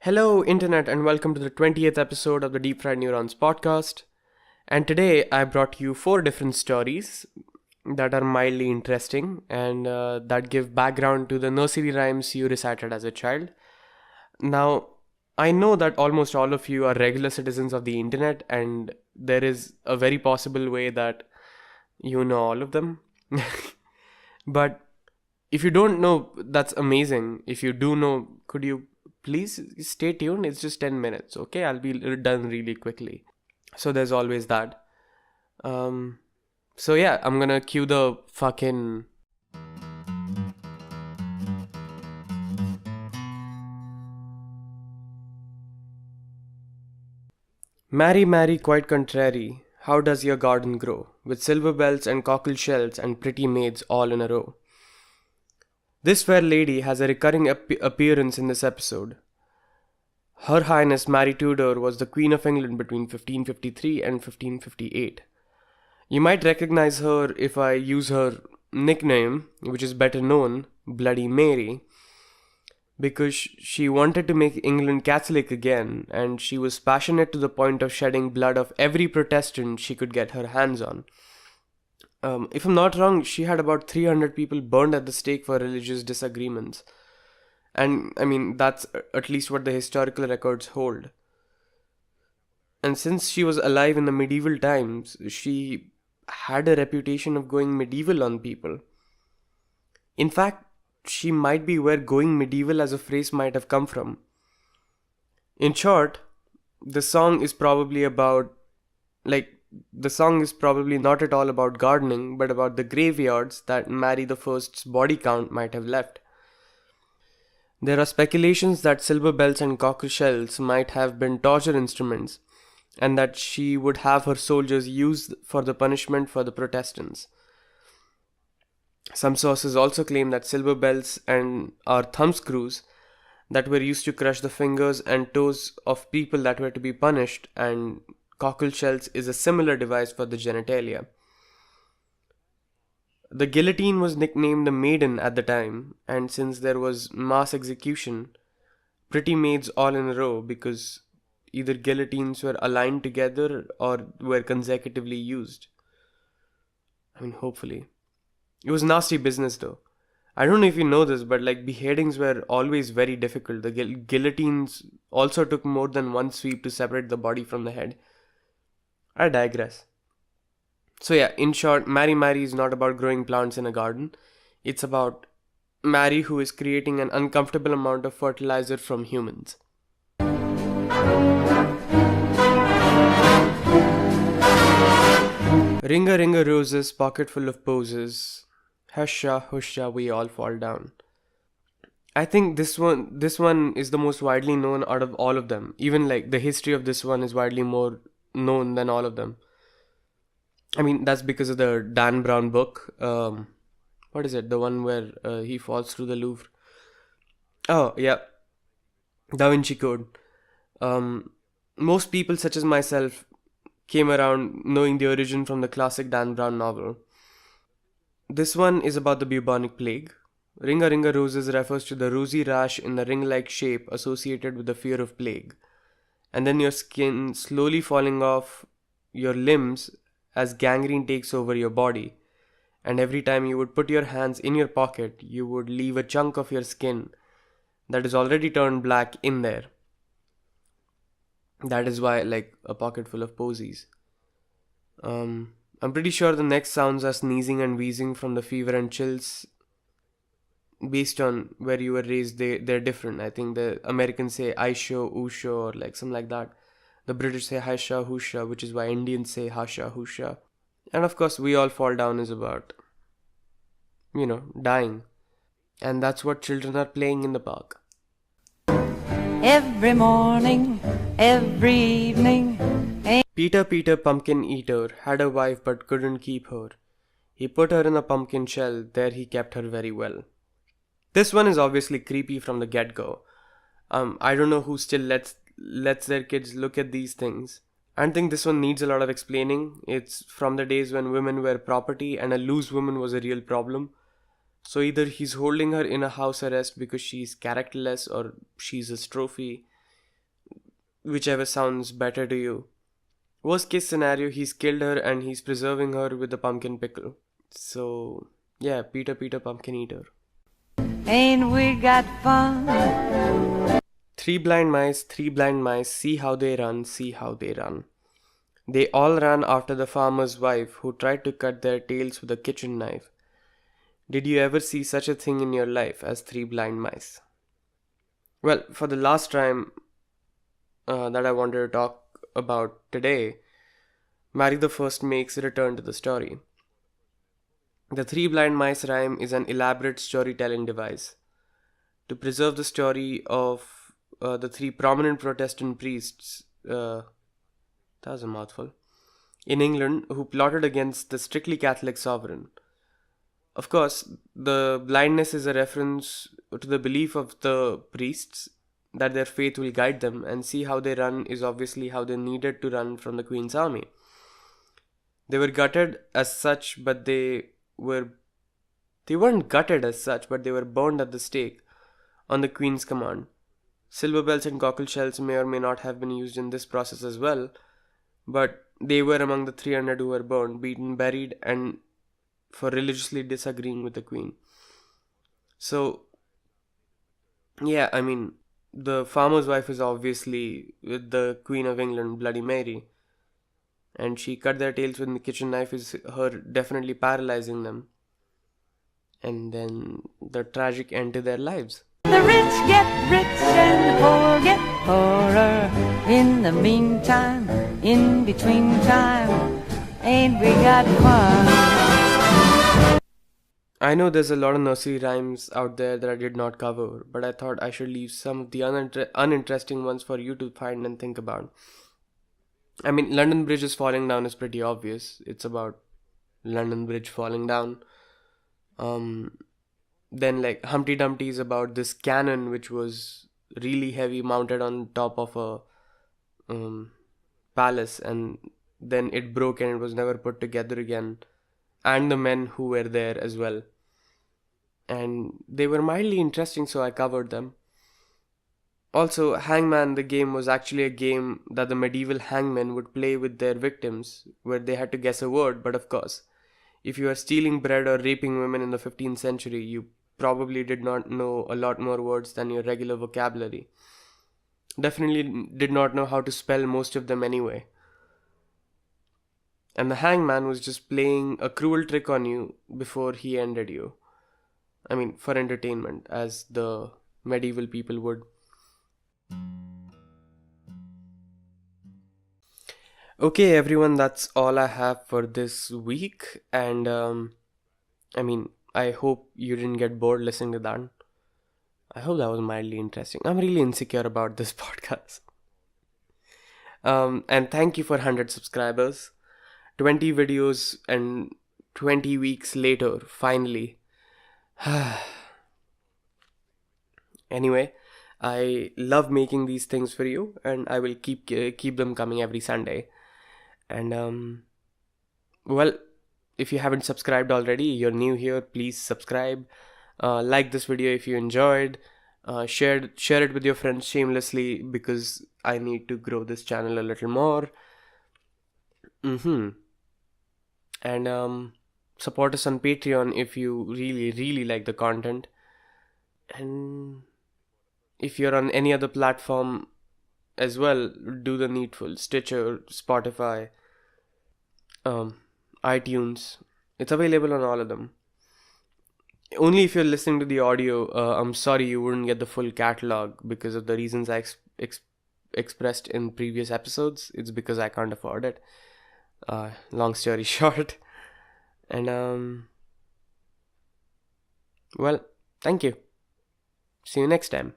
Hello, Internet, and welcome to the 20th episode of the Deep Fried Neurons Podcast. And today I brought you 4 different stories that are mildly interesting and that give background to the nursery rhymes you recited as a child. Now, I know that almost all of you are regular citizens of the Internet, and there is a very possible way that you know all of them. But if you don't know, that's amazing. If you do know, could you please stay tuned? It's just 10 minutes, okay? I'll be done really quickly. So there's always that. So yeah, I'm gonna cue the fucking... Mary, Mary, quite contrary, how does your garden grow? With silver bells and cockle shells and pretty maids all in a row. This fair lady has a recurring appearance in this episode. Her Highness Mary Tudor was the Queen of England between 1553 and 1558. You might recognize her if I use her nickname, which is better known, Bloody Mary, because she wanted to make England Catholic again, and she was passionate to the point of shedding blood of every Protestant she could get her hands on. If I'm not wrong, she had about 300 people burned at the stake for religious disagreements. And I mean, that's at least what the historical records hold. And since she was alive in the medieval times, she had a reputation of going medieval on people. In fact, she might be where going medieval as a phrase might have come from. In short, the song is probably not at all about gardening, but about the graveyards that Mary I's body count might have left. There are speculations that silver bells and cockle shells might have been torture instruments, and that she would have her soldiers used for the punishment for the Protestants. Some sources also claim that silver bells are thumbscrews that were used to crush the fingers and toes of people that were to be punished, and cockle shells is a similar device for the genitalia. The guillotine was nicknamed the Maiden at the time, and since there was mass execution, pretty maids all in a row, because either guillotines were aligned together or were consecutively used. I mean, hopefully. It was nasty business though. I don't know if you know this, but beheadings were always very difficult. The guillotines also took more than one sweep to separate the body from the head. I digress. So yeah, in short, Mary is not about growing plants in a garden. It's about Mary who is creating an uncomfortable amount of fertilizer from humans. Ring a roses, pocket full of poses. Husha, husha, we all fall down. I think this one is the most widely known out of all of them. Even the history of this one is widely more known than all of them. I mean, that's because of the Dan Brown book. What is it? The one where he falls through the Louvre. Oh, yeah. Da Vinci Code. Most people such as myself came around knowing the origin from the classic Dan Brown novel. This one is about the Bubonic Plague. Ringa Ringa Roses refers to the rosy rash in the ring-like shape associated with the fear of plague. And then your skin slowly falling off your limbs as gangrene takes over your body. And every time you would put your hands in your pocket, you would leave a chunk of your skin that is already turned black in there. That is why, a pocket full of posies. I'm pretty sure the next sounds are sneezing and wheezing from the fever and chills. Based on where you were raised, they're different. I think the Americans say Aisho, Usho, or something like that. The British say Haisha, Husha, which is why Indians say Hasha, Husha. And of course, we all fall down is about, dying. And that's what children are playing in the park. Every morning, every evening. Peter, pumpkin eater, had a wife but couldn't keep her. He put her in a pumpkin shell, there he kept her very well. This one is obviously creepy from the get-go. I don't know who still lets their kids look at these things. I think this one needs a lot of explaining. It's from the days when women were property and a loose woman was a real problem. So either he's holding her in a house arrest because she's characterless or she's his trophy, whichever sounds better to you. Worst case scenario, he's killed her and he's preserving her with a pumpkin pickle. So, yeah, Peter Pumpkin Eater. Ain't we got fun? Three blind mice, see how they run, see how they run. They all ran after the farmer's wife who tried to cut their tails with a kitchen knife. Did you ever see such a thing in your life as three blind mice? Well, for the last time that I wanted to talk about today, Mary the First makes a return to the story. The Three Blind Mice rhyme is an elaborate storytelling device to preserve the story of the three prominent Protestant priests, that was a mouthful, in England who plotted against the strictly Catholic sovereign. Of course, the blindness is a reference to the belief of the priests that their faith will guide them, and see how they run is obviously how they needed to run from the Queen's army. They were gutted as such, but they weren't gutted as such, but they were burned at the stake on the Queen's command. Silver bells and cockle shells may or may not have been used in this process as well, but they were among the 300 who were burned, beaten, buried, and for religiously disagreeing with the Queen. So, yeah, I mean, the farmer's wife is obviously with the Queen of England, Bloody Mary, and she cut their tails with the kitchen knife is her definitely paralyzing them. And then the tragic end to their lives. The rich get rich and the poor get poorer. In the meantime, in between time, ain't we got fun? I know there's a lot of nursery rhymes out there that I did not cover, but I thought I should leave some of the uninteresting ones for you to find and think about. I mean, London Bridge is falling down is pretty obvious. It's about London Bridge falling down. Then like Humpty Dumpty is about this cannon which was really heavy, mounted on top of a palace, and then it broke and it was never put together again, and the men who were there as well. And they were mildly interesting, so I covered them. Also, Hangman, the game, was actually a game that the medieval hangmen would play with their victims, where they had to guess a word. But of course, if you are stealing bread or raping women in the 15th century, you probably did not know a lot more words than your regular vocabulary. Definitely did not know how to spell most of them anyway. And the hangman was just playing a cruel trick on you before he ended you. I mean, for entertainment, as the medieval people would. Okay, everyone, that's all I have for this week. And I mean, I hope you didn't get bored listening to that. I hope that was mildly interesting. I'm really insecure about this podcast. And thank you for 100 subscribers. 20 videos and 20 weeks later, finally. Anyway, I love making these things for you, and I will keep them coming every Sunday. And well, if you haven't subscribed already, you're new here, please subscribe. Like this video if you enjoyed. Share it with your friends shamelessly, because I need to grow this channel a little more. And support us on Patreon if you really like the content. And if you're on any other platform as well, do the needful. Stitcher, Spotify, iTunes. It's available on all of them. Only if you're listening to the audio, I'm sorry you wouldn't get the full catalog because of the reasons I expressed in previous episodes. It's because I can't afford it. Long story short. And well, thank you. See you next time.